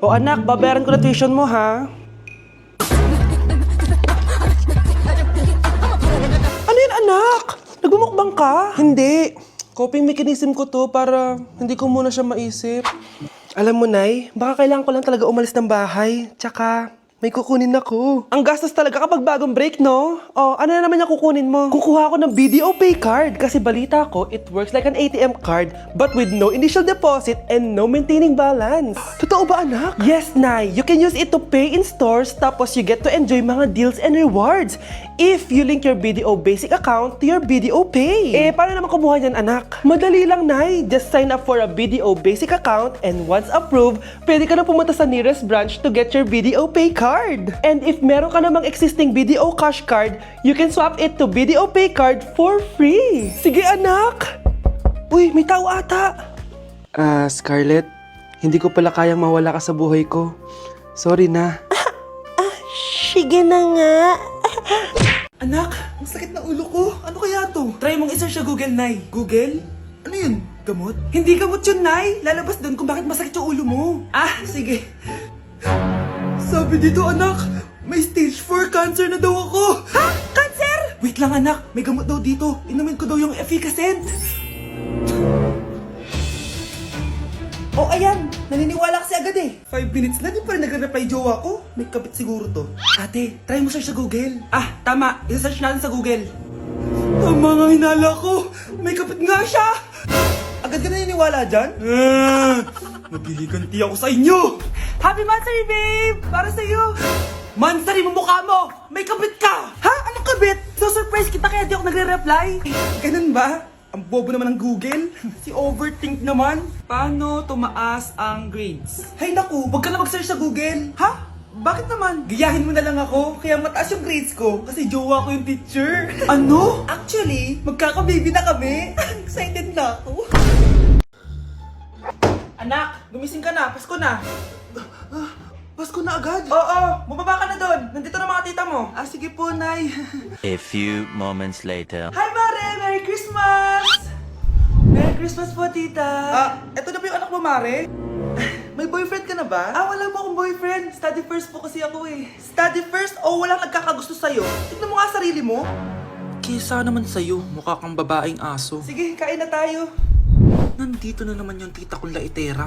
O anak, babayaran ko na tuition mo ha. Ano yun anak? Nagmumukbang ka? Hindi. Coping mechanism ko to para hindi ko muna siya maisip. Alam mo, Nay, baka kailangan ko lang talaga umalis ng bahay. Tsaka, may kukunin ako. Ang gastos talaga kapag bagong break, no? Oh, ano na naman yung kukunin mo? Kukuha ako ng BDO Pay card kasi balita ko, it works like an ATM card but with no initial deposit and no maintaining balance. Totoo ba, anak? Yes, Nay. You can use it to pay in stores tapos you get to enjoy mga deals and rewards if you link your BDO Basic account to your BDO Pay. Eh, paano naman kumuha yan, anak? Madali lang, Nay. Just sign up for a BDO Basic account and once approved, pwede ka na pumunta sa nearest branch to get your BDO Pay card. And if meron ka namang existing BDO Cash card, you can swap it to BDO Pay card for free. Sige, anak! Uy, may tao ata. Scarlett, hindi ko pala kayang mawala ka sa buhay ko. Sorry na. Sige na nga. Anak, ang sakit na ulo ko. Ano kaya to? Try mong isearch sa Google, Nay. Google? Ano yun? Gamot? Hindi gamot yun, Nay. Lalabas doon kung bakit masakit yung ulo mo. Sige. Sabi dito, anak, may stage 4 cancer na daw ako. Ha? Cancer? Wait lang, anak. May gamot daw dito. Inumin ko daw yung Efficacent. Oh, ayan. Naniniwala kasi agad eh. 5 minutes na, di pa rin nagre-reply jowa ko. May kapit siguro to. Ate, try mo search sa Google. Tama. I-search natin sa Google. Tama nga hinala ko. May kapit nga siya. Agad ka naniniwala dyan? Maghihigante ako sa inyo. Happy Mansari, babe! Para sa'yo. Mansari mo mukha mo! May kabit ka! Ha? Anong kabit? So surprise kita kaya di ako nagre-reply. Ganun ba? Ang bobo naman ng Google. Si overthink naman. Paano tumaas ang grades? Hay naku, wag ka na mag-search sa Google. Ha? Bakit naman? Gayahin mo na lang ako, kaya mataas yung grades ko kasi jowa ko yung teacher. Ano? Actually, magkaka-baby na kami. Excited na ako. Anak, gumising ka na. Pasko na. Pasko na agad? Oo, bumaba ka na doon. Nandito na mga tita mo. Sige po, Nay. A few moments later. Hi, Mare! Merry Christmas! Merry Christmas po, tita. Eto na ba yung anak mo, Mare? May boyfriend ka na ba? Wala po akong boyfriend. Study first po kasi ako eh. Study first o walang nagkakagusto sa'yo? Tignan mo nga sarili mo. Kesa naman sa'yo, mukha kang babaeng aso. Sige, kain na tayo. Nandito na naman yung tita kong laitera.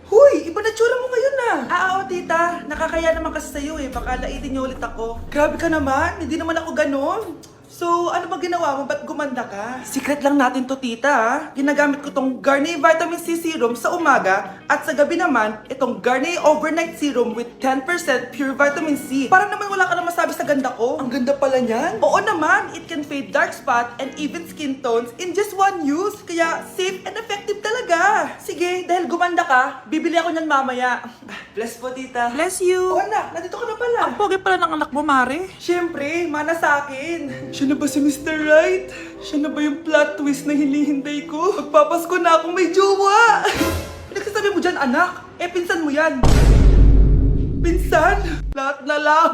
Huy! Iba na tsura mo ngayon na! Oo, tita. Nakakaya naman kasi sa'yo eh. Baka laitin niyo ulit ako. Grabe ka naman. Hindi naman ako ganon. So, ano ba ginawa mo? Ba't gumanda ka? Secret lang natin to, tita. Ginagamit ko tong Garnier Vitamin C Serum sa umaga at sa gabi naman, itong Garnier Overnight Serum with 10% pure vitamin C. Para naman wala ka na masabi sa ganda ko. Ang ganda pala niyan. Oo naman, it can fade dark spot and even skin tones in just one use. Kaya safe and effective talaga. Sige, dahil gumanda ka, bibili ako niyan mamaya. Bless po, tita. Bless you! Oo, anak, nandito ka na pala. Ang pogi pala ng anak mo, Mare. Siyempre, mana sa akin. Siya na ba si Mr. Right? Siya na ba yung plot twist na hinihintay ko? Magpapasko na akong may jowa! Pinagsasabi mo dyan, anak? Pinsan mo yan. Pinsan? Lahat na lang.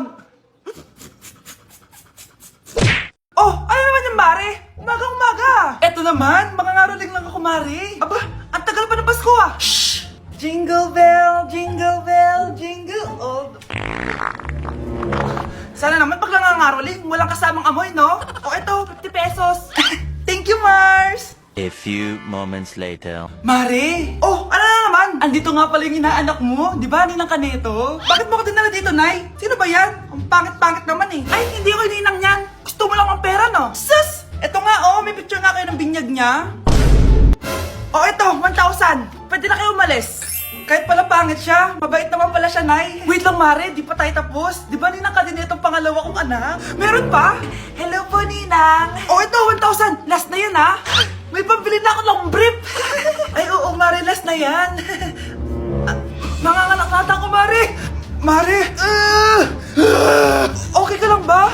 Oh, ano naman yung Mare? Umaga-umaga. Eto naman, mangangaroling lang ako, Mare. Aba, ang tagal pa ng Pasko ah. Shh! Jingle bell, jingle bell, jingle all the... Sana naman pag nangangaroling, walang kasamang amoy, no? O eto, 50 pesos. Thank you, Mars! A few moments later. Mare! Oh, ano na naman? Andito nga pala yung inaanak mo. Di ba, ninang ka nito? Bakit mo ko dinala dito, Nay? Sino ba yan? Ang pangit-pangit naman eh. Ay, hindi ko yung ninang yan. Gusto mo lang ang pera, no? Sus! Eto nga, oh, may picture nga kayo ng binyag niya. Oh, eto, 1,000. Pwede na kayo umalis. Kahit pala pangit siya, mabait naman pala siya, Nay. Wait lang, Mare, di pa tayo tapos. Di ba ninang ka din itong pangalawa kong anak? Meron pa? Hello po, Ninang. Oh, ito, 1,000. Last na yun, ha? May pambili na ako ng brief. Ay, oo, Mare, last na yan. Nanganganak nata ko, Mare. Mare! Okay ka lang ba?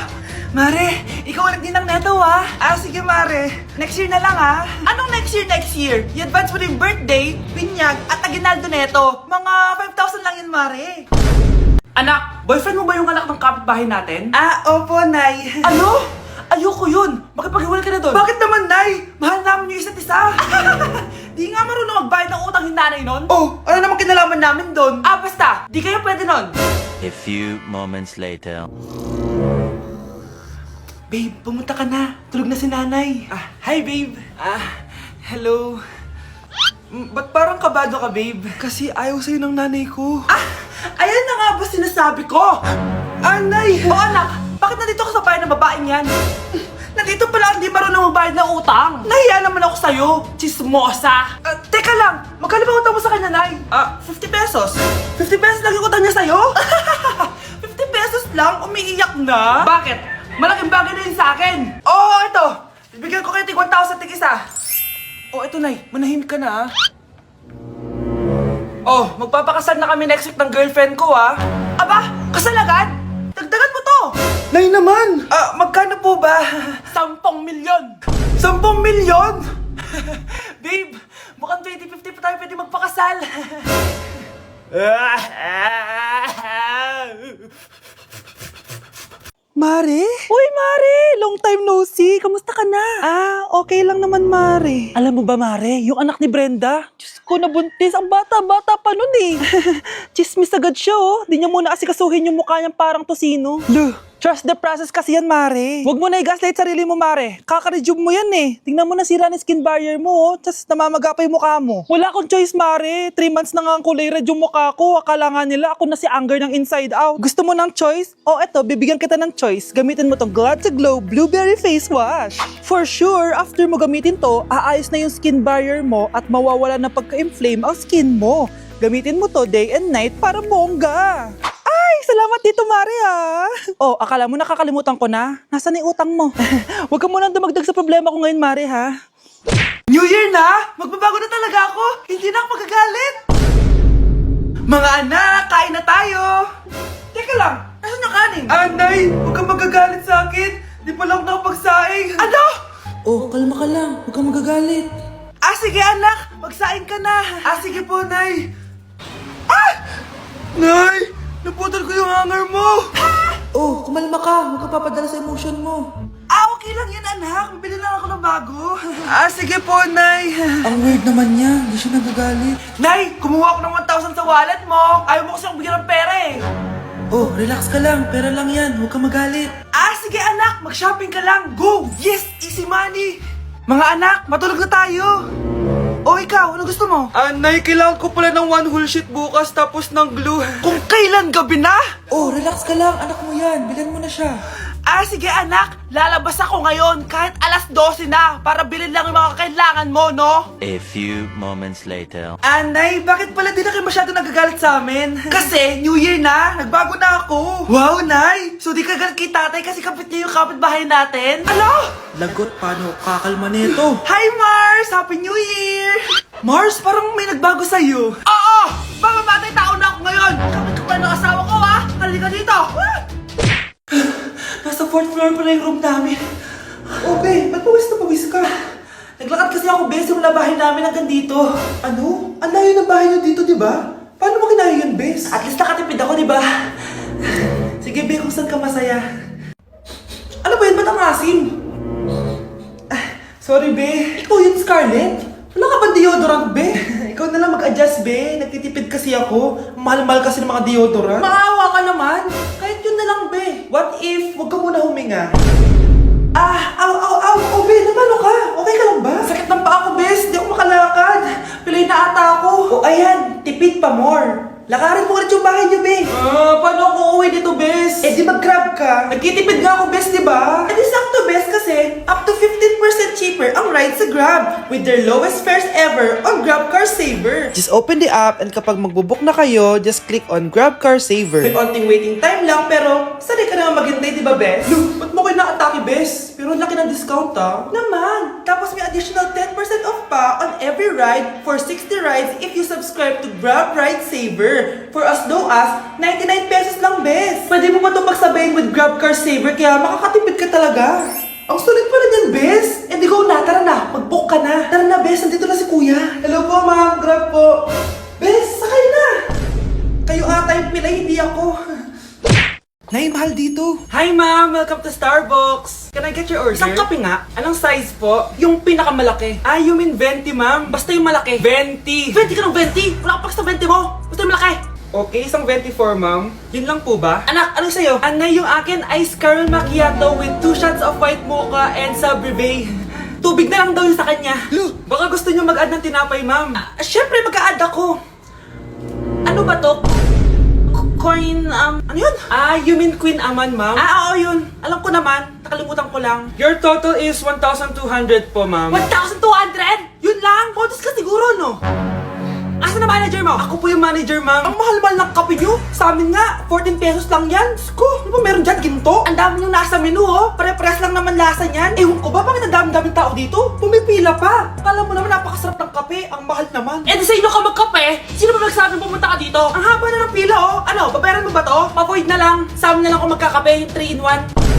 Mare, ikaw ulit din ang neto, ha? Sige, Mare. Next year na lang, ha? Anong next year, next year? I-advance mo na yung birthday, binyag, at aginaldo neto. Mga 5,000 lang yun, Mare. Anak, boyfriend mo ba yung anak ng kapitbahay natin? Opo, Nay. Ano? Ayoko yun. Makipag-iwalay ka na doon. Bakit naman, Nay? Mahal namin yung isa't isa. Di nga marunong magbayad ng utang yung nanay nun? Oh, ano naman kinalaman namin doon? Basta, di kayo pwede nun. A few moments later. Babe, pumunta ka na. Tulog na si nanay. Hi babe. Hello. Ba't parang kabado ka, babe? Kasi ayaw sa'yo ng nanay ko. Ayan na nga ba sinasabi ko? Anay! O anak, bakit nandito ka sa bahay ng babaeng yan? Nandito pala hindi marunong magbayad ng utang. Nahiya naman ako sa'yo, chismosa. Teka lang, magkano ba utang mo sa kanya, Nay? 50 pesos. 50 pesos lang yung utang niya sa'yo? 50 pesos lang? Umiiyak na? Bakit? Malaking bagay na yun sa akin. Oo, ito. Bibigyan ko kayo tig 1,000 tig isa. Oh, ito, Nay. Manahimik ka na, Oh, magpapakasal na kami next week ng girlfriend ko, Aba, kasal agad? Dagdagan mo to! Nay naman! Magkano po ba? 10 milyon! 10 milyon? Babe, mukhang 2050 pa tayo pwede magpakasal. Mare? Uy, Mare! Long time no see! Kamusta ka na? Okay lang naman, Mare. Alam mo ba, Mare? Yung anak ni Brenda, Diyos ko, nabuntis. Ang bata-bata pa nun eh. Chismis agad siya, oh. Di niya muna asikasuhin yung mukha niyang parang tosino. Trust the process kasi yan, Mare. Huwag mo na i-gaslight sarili mo, Mare. Kaka-rejuve mo yan eh. Tingnan mo na sira ng skin barrier mo, oh. Tapos namamaga pa yung mukha mo. Wala akong choice, Mare. 3 months na nga ang kulay red yung mukha ko. Akala nga nila ako na si Anger ng inside out. Gusto mo ng choice? Eto, bibigyan kita ng choice. Gamitin mo tong Glad to Glow Blueberry Face Wash. For sure, after mo gamitin to, aayos na yung skin barrier mo at mawawala na pagka-inflame ang skin mo. Gamitin mo to day and night para bongga. Ay, salamat dito, Mare, akala mo nakakalimutan ko na? Nasaan na yung utang mo? Huwag ka munang dumagdag sa problema ko ngayon, Mare, ha? New Year na! Magbabago na talaga ako! Hindi na ako magagalit! Mga anak, kain na tayo! Teka lang, nasan yung kanin? Anay! Huwag kang magagalit sa akin! Di pa lang nakapagsaing! Ano? Kalma ka lang. Huwag kang magagalit. Sige anak, magsaing ka na! Sige po, Nay! Nay! Naputol ko yung hanger mo! Kumalma ka. Huwag ka papadala sa emotion mo. Okay lang yan, anak. Bibili lang ako ng bago. Sige po, Nay! Ang weird naman niya. Hindi siya nagagalit. Nay, kumuha ako ng 1,000 sa wallet mo. Ayaw mo kasi akong bigyan ng pera eh. Relax ka lang. Pera lang yan. Huwag ka magalit. Sige anak, mag-shopping ka lang. Go! Yes, easy money. Mga anak, matulog na tayo. Ikaw, ano gusto mo? Nay, kailangan ko pala ng 1 whole sheet bukas tapos ng glue. Kung kailan gabi na? Relax ka lang. Anak mo yan. Bilan mo na siya. Sige anak, lalabas ako ngayon kahit alas 12 na para bilhin lang yung mga kailangan mo, no? A few moments later. Nay, bakit pala di na kayo masyado nagagalit sa amin? Kasi, New Year na, nagbago na ako. Wow, Nay! So di ka galit kay tatay kasi kapit niya yung kapitbahay natin? Ano? Lagot, paano kakalma nito? Hi, Mars! Happy New Year! Mars, parang may nagbago sa'yo. Oo! Mamamatay tao na ako ngayon! Kapit ko pa ng asawa ko, Halika dito! Nasa 4th floor pala yung room namin. Babe, ba't pawis na pawis ka? Naglakad kasi ako, Bes, yung labahin namin hanggang dito. Ano? Ang layo ng bahay niyo dito, di ba? Paano mo kinaya yun, Bes? At least nakatipid ako, di ba? Sige, Be, kung saan ka masaya. Ano ba yun? Ba't ang asim? Sorry, Be. Ikaw yun, Scarlett? Wala ka ba deodorant, Be? Ikaw na lang mag-adjust, Be. Nagtitipid kasi ako. Mahal-mahal kasi ng mga deodorant. Maawa ka naman. Kahit yun na lang, Be. What if, wag ka muna huminga? Be, napano ka? Okay ka lang ba? Sakit ng paa ko, Bes. Di ako makalakad. Pilay na ata ako. Ayan, tipid pa more. Lakarin mo ulit yung bahay niyo, Be. Paano ako uuwi dito, Bes? Di mag-grab ka. Nagtitipid nga ako, Bes, di ba? Di sakto, Bes, kasi up to 15% cheaper ang ride sa Grab with their lowest fares ever on Grab Car Saver. Just open the app and kapag magbubook na kayo, just click on Grab Car Saver. May onting waiting time lang, pero sanay ka naman maghintay, di ba, Bes? Ba't mo kayo nakatake, Bes? Pero ang laki ng discount, Naman! Tapos may additional 10% off pa on every ride for 60 rides if you subscribe to Grab Ride Saver for as low as 99 pesos lang, Bes. Pwede mo ba ito magsabayin with Grab Car Saver, kaya makakatipid ka talaga? Ang sulit pala niyan, Bes. Di go na, tara na, mag-book ka na. Tara na, Bes. Nandito na si Kuya. Hello po, ma'am. Grab po. Bes, sakay na. Kayo ata yung pilay, hindi ako. Nay, mahal dito. Hi ma'am! Welcome to Starbucks! Can I get your order? Isang kape nga. Anong size po? Yung pinakamalaki. Ah, you mean 20 ma'am? Basta yung malaki. 20! 20 ka ng 20! Wala ka pa sa 20 mo! Basta yung malaki! Okay, isang 24 ma'am. Yun lang po ba? Anak, ano sa'yo? Anay, yung akin ice caramel macchiato with 2 shots of white mocha and Sabrivay. Tubig na lang daw yun sa kanya. Baka gusto nyo mag-add ng tinapay ma'am. Syempre mag-a-add ako. Ano ba to? Coin, ano yun? Ah, you mean Queen Aman, ma'am? Ah, oo yun. Alam ko naman. Nakalimutan ko lang. Your total is 1,200 po, ma'am. 1,200? Yun lang? Bonus ka siguro, no? Asa na manager mo? Ako po yung manager, ma'am. Ang mahal-mahal ng kape nyo. Sa amin nga, 14 pesos lang yan. Sko, ano ba meron dyan? Ginto? Ang dami yung nasa menu, oh. Pare-pares lang naman lasa niyan. Ewan ko ba, bakit ang dami-daming tao dito? Pumipila pa. Kala mo naman napakasarap ng kape. Ang mahal naman. Eh, di sa inyo ka magkape? Sino ba nagsabing pumunta ka dito? Ang haba na ng pila, oh. Ano, babayaran mo ba to? Pa-void na lang. Sa amin na lang ako magkakape, yung 3-in-1.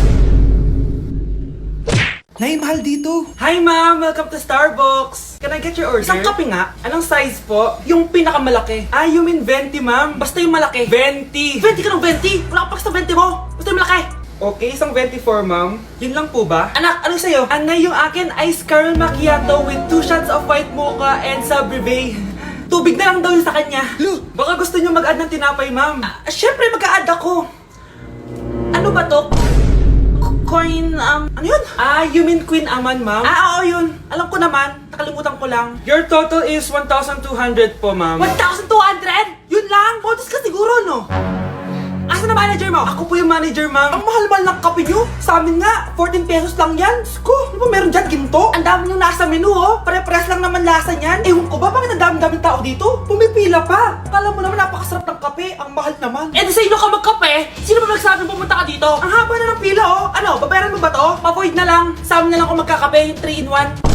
Nay, mahal dito. Hi ma'am! Welcome to Starbucks! Can I get your order? Isang kape nga. Anong size po? Yung pinakamalaki. Ah, you mean 20 ma'am? Basta yung malaki. 20! 20 ka ng 20! Wala ka pa sa 20 mo! Basta yung malaki! Okay, isang 24 ma'am. Yun lang po ba? Anak, ano sa'yo? Anay, yung akin ice caramel macchiato with 2 shots of white mocha and Sabrivay. Tubig na lang daw yun sa kanya. Baka gusto nyo mag-add ng tinapay ma'am. Syempre mag-a-add ako. Ano ba to? Coin, ano yun? Ah, you mean Queen Aman, ma'am? Ah, oo yun. Alam ko naman. Nakalimutan ko lang. Your total is 1,200 po, ma'am. 1,200? Yun lang? Bonus ka siguro, no? Asa na manager mo? Ako po yung manager, ma'am. Ang mahal-mahal ng kape nyo. Sa amin nga, 14 pesos lang yan. Sko, ano ba meron dyan? Ginto? Ang dami yung nasa menu, oh. Pare-pares lang naman lasa niyan. Ewan ko ba, bakit ang dami-daming tao dito? Pumipila pa. Kala mo naman napakasarap ng kape. Ang mahal naman. Eh, di sa inyo ka magkape? Sino ba nagsabing pumunta ka dito? Ang haba na ng pila, oh. Ano, babayaran mo ba to? Pa-void na lang. Sa amin na lang ako magkakape, yung 3-in-1.